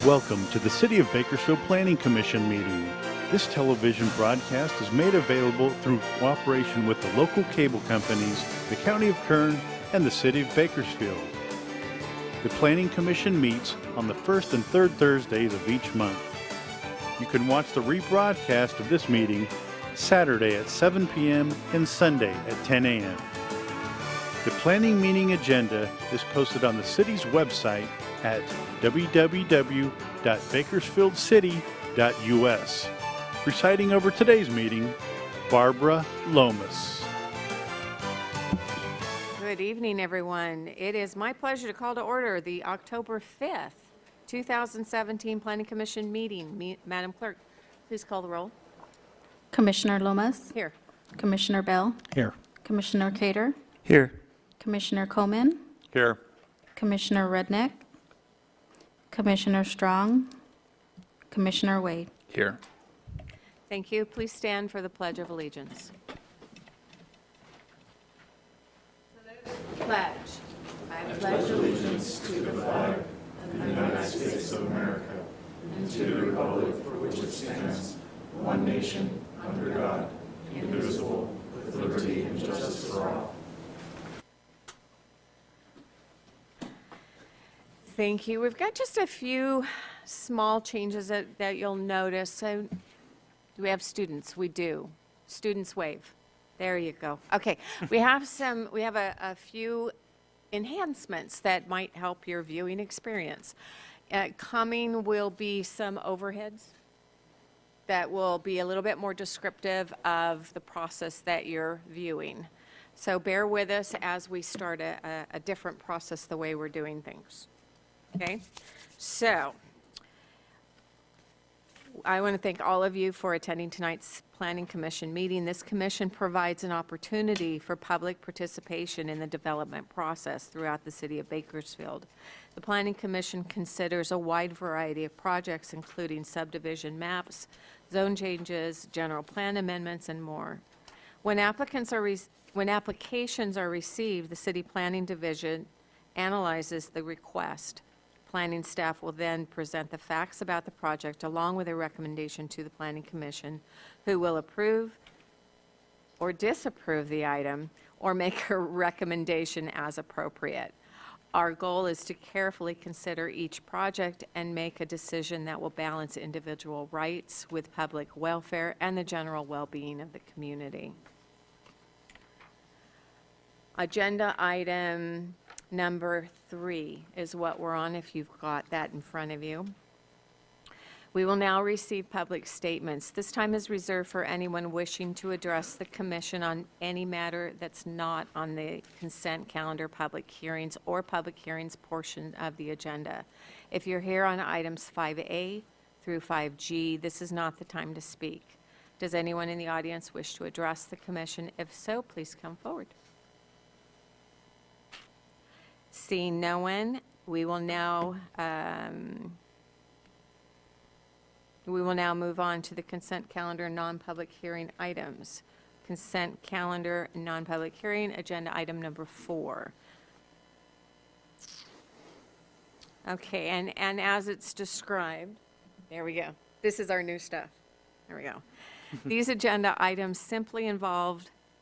Welcome to the City of Bakersfield Planning Commission meeting. This television broadcast is made available through cooperation with the local cable companies, the County of Kern, and the City of Bakersfield. The Planning Commission meets on the first and third Thursdays of each month. You can watch the rebroadcast of this meeting Saturday at 7 p.m. and Sunday at 10 a.m. The planning meeting agenda is posted on the city's website at www.bakersfieldcity.us. Presiding over today's meeting, Barbara Lomas. Good evening, everyone. It is my pleasure to call to order the October 5th, 2017 Planning Commission meeting. Madam Clerk, please call the roll. Commissioner Lomas? Here. Commissioner Bell? Here. Commissioner Cater? Here. Commissioner Coleman? Here. Commissioner Redneck? Commissioner Strong? Commissioner Wade? Here. Thank you. Please stand for the Pledge of Allegiance. Pledge. I pledge allegiance to the flag of the United States of America and to the republic for which it stands, one nation, under God, indivisible, with liberty and justice for all. Thank you. We've got just a few small changes that you'll notice. So, do we have students? We do. Students wave. There you go. Okay. We have a few enhancements that might help your viewing experience. Coming will be some overheads that will be a little bit more descriptive of the process that you're viewing. So bear with us as we start a different process the way we're doing things. Okay? So I want to thank all of you for attending tonight's Planning Commission meeting. This commission provides an opportunity for public participation in the development process throughout the city of Bakersfield. The Planning Commission considers a wide variety of projects, including subdivision maps, zone changes, general plan amendments, and more. When applications are received, the City Planning Division analyzes the request. Planning staff will then present the facts about the project along with a recommendation to the Planning Commission, who will approve or disapprove the item or make a recommendation as appropriate. Our goal is to carefully consider each project and make a decision that will balance individual rights with public welfare and the general well-being of the community. Agenda item number 3 is what we're on, if you've got that in front of you. We will now receive public statements. This time is reserved for anyone wishing to address the commission on any matter that's not on the consent calendar, public hearings, or public hearings portion of the agenda. If you're here on items 5A through 5G, this is not the time to speak. Does anyone in the audience wish to address the commission? If so, please come forward. Seeing no one, we will now move on to the consent calendar non-public hearing items. Consent calendar non-public hearing, agenda item number 4. Okay, and as it's described, there we go. This is our new stuff. There we go. These agenda items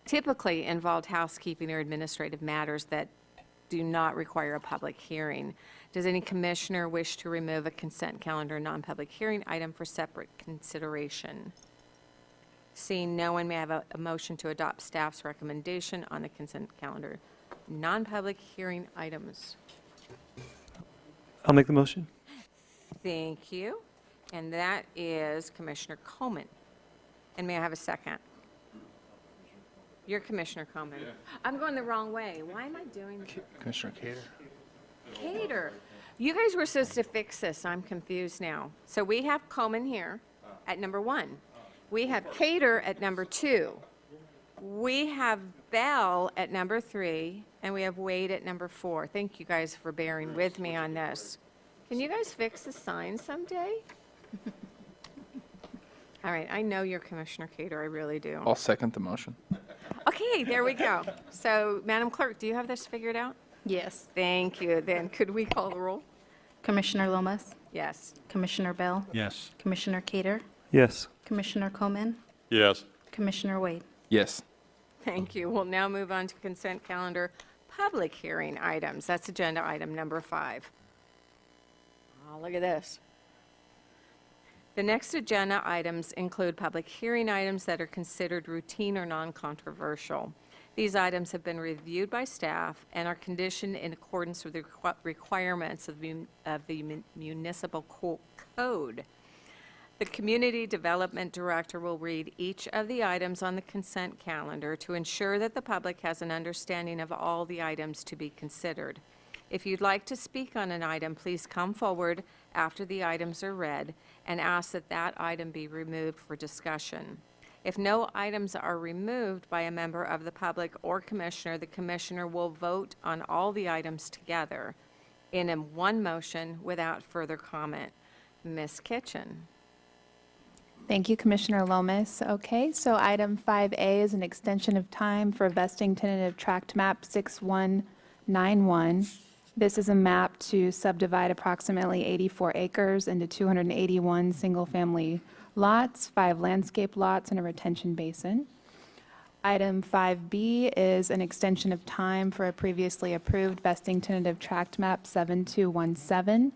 typically involved housekeeping or administrative matters that do not require a public hearing. Does any commissioner wish to remove a consent calendar non-public hearing item for separate consideration? Seeing no one, may I have a motion to adopt staff's recommendation on the consent calendar non-public hearing items? I'll make the motion. Thank you. And that is Commissioner Coleman. And may I have a second? You're Commissioner Coleman. Yeah. I'm going the wrong way. Why am I doing this? Commissioner Cater. Cater. You guys were supposed to fix this. I'm confused now. So we have Coleman here at number 1. We have Cater at number 2. We have Bell at number 3. And we have Wade at number 4. Thank you guys for bearing with me on this. Can you guys fix the sign someday? All right. I know you're Commissioner Cater. I really do. I'll second the motion. Okay, there we go. So, Madam Clerk, do you have this figured out? Yes. Thank you. Then could we call the roll? Commissioner Lomas? Yes. Commissioner Bell, Yes. Commissioner Cater, Yes. Commissioner Coleman, Yes. Commissioner Wade. Yes. Thank you. We'll now move on to consent calendar public hearing items. That's agenda item number 5. Oh, look at this. The next agenda items include public hearing items that are considered routine or non-controversial. These items have been reviewed by staff and are conditioned in accordance with the requirements of the municipal code. The Community Development Director will read each of the items on the consent calendar to ensure that the public has an understanding of all the items to be considered. If you'd like to speak on an item, please come forward after the items are read and ask that that item be removed for discussion. If no items are removed by a member of the public or commissioner, the commissioner will vote on all the items together in one motion without further comment. Ms. Kitchen. Thank you, Commissioner Lomas. Okay, so item 5A is an extension of time for vesting tentative tract map 6191. This is a map to subdivide approximately 84 acres into 281 single-family lots, 5 landscape lots, and a retention basin. Item 5B is an extension of time for a previously approved vesting tentative tract map 7217.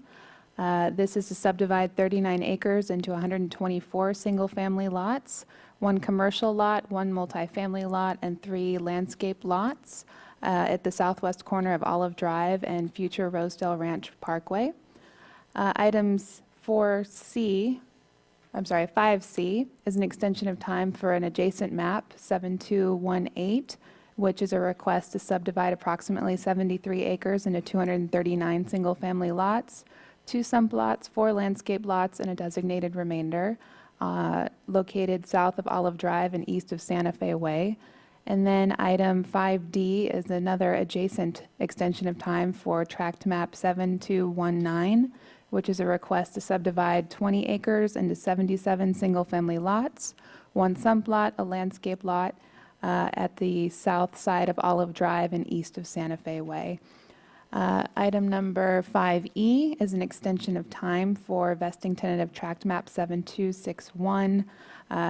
This is to subdivide 39 acres into 124 single-family lots, 1 commercial lot, 1 multifamily lot, and 3 landscape lots at the southwest corner of Olive Drive and future Rosedale Ranch Parkway. Items 5C is an extension of time for an adjacent map, 7218, which is a request to subdivide approximately 73 acres into 239 single-family lots, 2 sump lots, 4 landscape lots, and a designated remainder located south of Olive Drive and east of Santa Fe Way. And then item 5D is another adjacent extension of time for tract map 7219, which is a request to subdivide 20 acres into 77 single-family lots, 1 sump lot, a landscape lot at the south side of Olive Drive and east of Santa Fe Way. Item number 5E is an extension of time for vesting tentative tract map 7261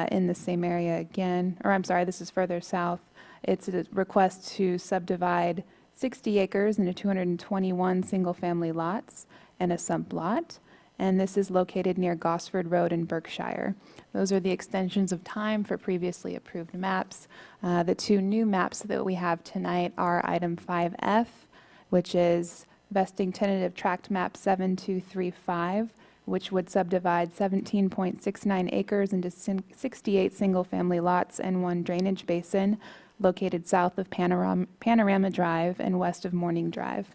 in the same area again, or I'm sorry, this is further south. It's a request to subdivide 60 acres into 221 single-family lots and a sump lot, and this is located near Gosford Road in Berkshire. Those are the extensions of time for previously approved maps. The 2 new maps that we have tonight are item 5F, which is vesting tentative tract map 7235, which would subdivide 17.69 acres into 68 single-family lots and 1 drainage basin located south of Panorama Drive and west of Morning Drive.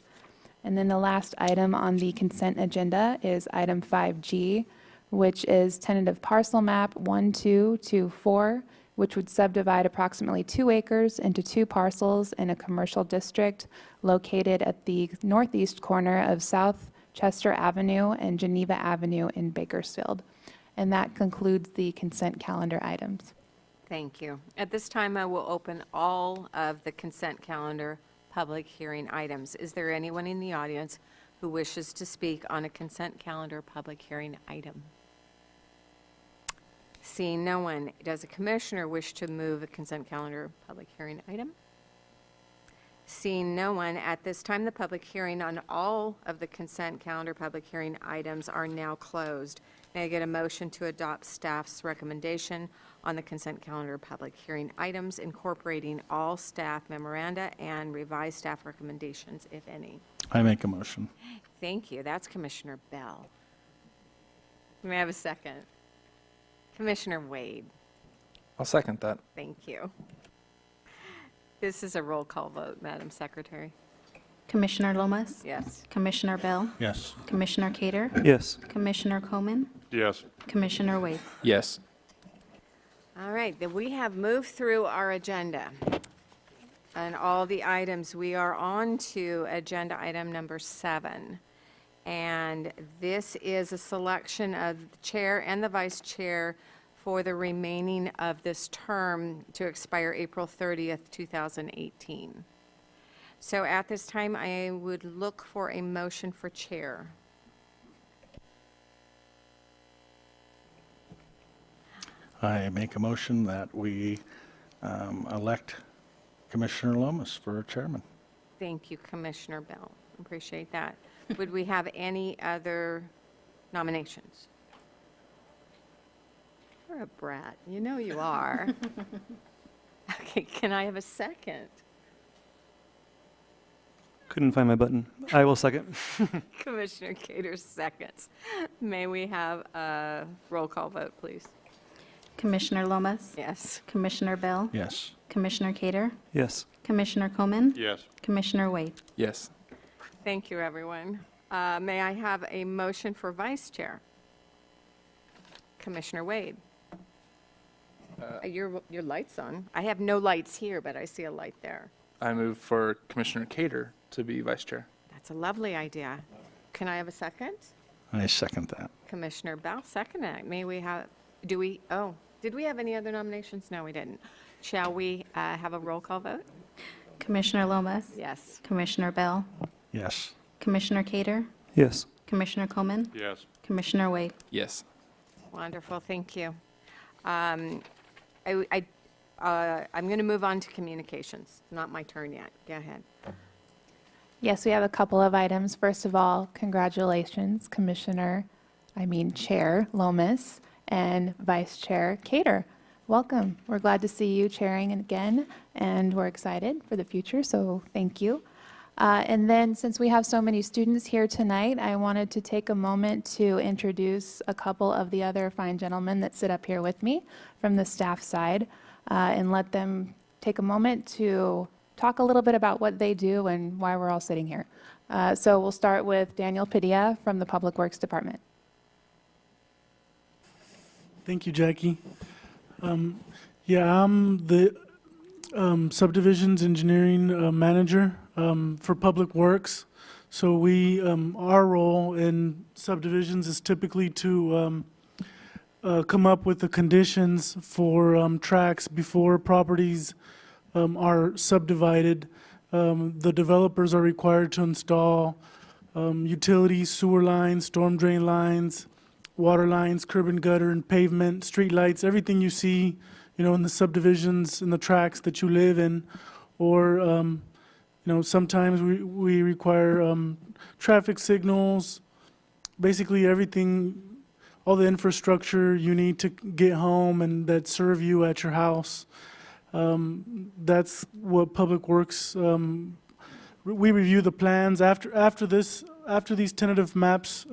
And then the last item on the consent agenda is item 5G, which is tentative parcel map 1224, which would subdivide approximately 2 acres into 2 parcels in a commercial district located at the northeast corner of South Chester Avenue and Geneva Avenue in Bakersfield. And that concludes the consent calendar items. Thank you. At this time, I will open all of the consent calendar public hearing items. Is there anyone in the audience who wishes to speak on a consent calendar public hearing item? Seeing no one, does a commissioner wish to move a consent calendar public hearing item? Seeing no one, at this time, the public hearing on all of the consent calendar public hearing items are now closed. May I get a motion to adopt staff's recommendation on the consent calendar public hearing items, incorporating all staff memoranda and revised staff recommendations, if any? I make a motion. Thank you. That's Commissioner Bell. May I have a second? Commissioner Wade. I'll second that. Thank you. This is a roll call vote, Madam Secretary. Commissioner Lomas, Yes. Commissioner Bell, Yes. Commissioner Cater, Yes. Commissioner Coleman, Yes. Commissioner Wade. Yes. All right, then we have moved through our agenda and all the items. We are on to agenda item number 7. And this is a selection of the chair and the vice chair for the remaining of this term to expire April 30th, 2018. So at this time, I would look for a motion for chair. I make a motion that we elect Commissioner Lomas for chairman. Thank you, Commissioner Bell. Appreciate that. Would we have any other nominations? You're a brat. You know you are. Okay, can I have a second? Couldn't find my button. I will second. Commissioner Cater seconds. May we have a roll call vote, please? Commissioner Lomas? Yes. Commissioner Bell? Yes. Commissioner Cater? Yes. Commissioner Coleman? Yes. Commissioner Wade? Yes. Thank you, everyone. May I have a motion for vice chair? Commissioner Wade? Your light's on. I have no lights here, but I see a light there. I move for Commissioner Cater to be vice chair. That's a lovely idea. Can I have a second? I second that. Commissioner Bell, second it. May we have, did we have any other nominations? No, we didn't. Shall we have a roll call vote? Commissioner Lomas? Yes. Commissioner Bell? Yes. Commissioner Cater? Yes. Commissioner Coleman? Yes. Commissioner Wade? Yes. Wonderful, thank you. I'm going to move on to communications. It's not my turn yet. Go ahead. Yes, we have a couple of items. First of all, congratulations, Chair Lomas and Vice Chair Cater. Welcome. We're glad to see you chairing again, and we're excited for the future, so thank you. And then, since we have so many students here tonight, I wanted to take a moment to introduce a couple of the other fine gentlemen that sit up here with me from the staff side, and let them take a moment to talk a little bit about what they do and why we're all sitting here. So we'll start with Daniel Padilla from the Public Works Department. Thank you, Jackie. I'm the subdivisions engineering manager for Public Works. So our role in subdivisions is typically to come up with the conditions for tracks before properties are subdivided. The developers are required to install utilities, sewer lines, storm drain lines, water lines, curb and gutter and pavement, street lights, everything you see, in the subdivisions, in the tracks that you live in. Or, sometimes we require traffic signals, basically everything, all the infrastructure you need to get home and that serve you at your house. That's what Public Works, we review the plans after these tentative maps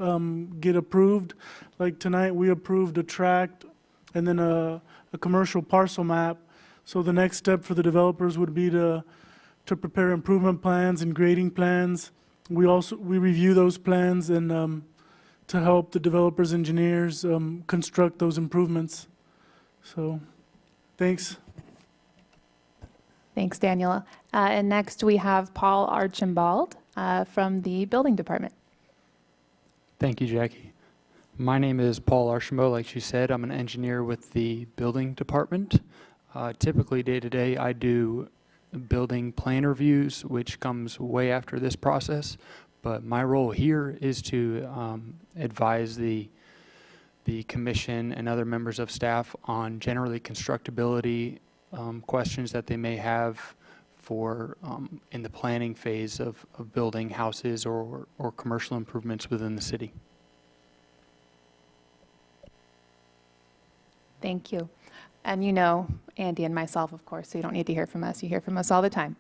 get approved. Like tonight, we approved a tract and then a commercial parcel map. So the next step for the developers would be to prepare improvement plans and grading plans. We review those plans and to help the developers, engineers construct those improvements. So, thanks. Thanks, Daniel. And next, we have Paul Archibald from the Building Department. Thank you, Jackie. My name is Paul Archambault. Like she said, I'm an engineer with the Building Department. Typically, day to day, I do building plan reviews, which comes way after this process. But my role here is to advise the commission and other members of staff on generally constructability questions that they may have for in the planning phase of building houses or commercial improvements within the city. Thank you. And Andy and myself, of course, so you don't need to hear from us. You hear from us all the time.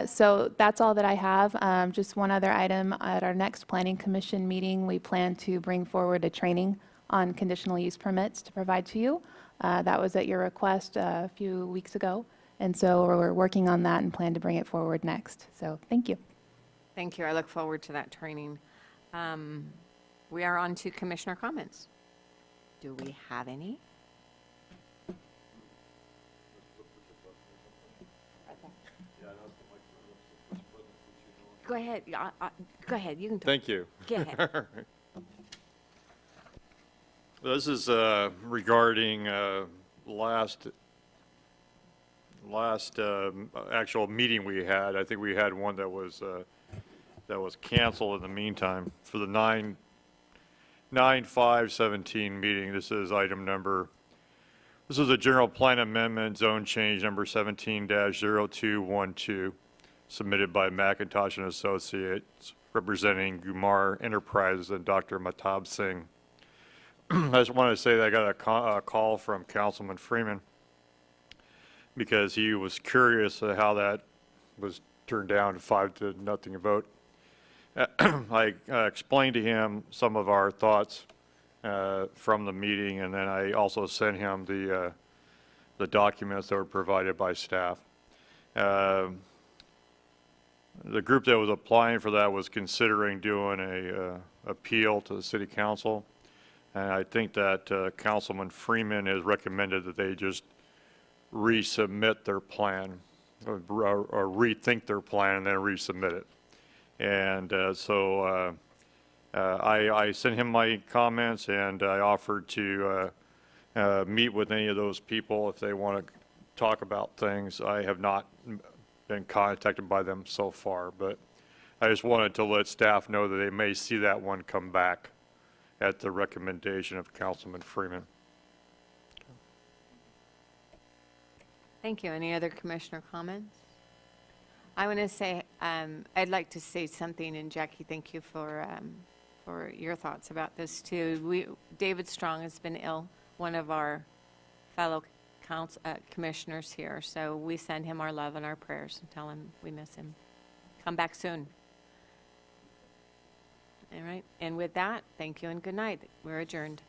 So that's all that I have. Just one other item. At our next Planning Commission meeting, we plan to bring forward a training on conditional use permits to provide to you. That was at your request a few weeks ago. And so we're working on that and plan to bring it forward next. So thank you. Thank you. I look forward to that training. We are on to commissioner comments. Do we have any? Go ahead. Go ahead. You can talk. Thank you. Go ahead. This is regarding last actual meeting we had. I think we had one that was canceled in the meantime for the 9/5/17 meeting. This is item number This is a general plan amendment, zone change number 17-0212, submitted by McIntosh and Associates, representing Gumar Enterprises and Dr. Mahtab Singh. I just wanted to say that I got a call from Councilman Freeman because he was curious at how that was turned down to 5-0 vote. I explained to him some of our thoughts from the meeting, and then I also sent him the documents that were provided by staff. The group that was applying for that was considering doing a appeal to the city council, and I think that Councilman Freeman has recommended that they just resubmit their plan, or rethink their plan and then resubmit it. And so I sent him my comments, and I offered to meet with any of those people if they want to talk about things. I have not been contacted by them so far, but I just wanted to let staff know that they may see that one come back at the recommendation of Councilman Freeman. Thank you. Any other commissioner comments? I want to say, I'd like to say something, and Jackie, thank you for your thoughts about this too. David Strong has been ill, one of our fellow commissioners here, so we send him our love and our prayers and tell him we miss him. Come back soon. All right, and with that, thank you and good night. We're adjourned.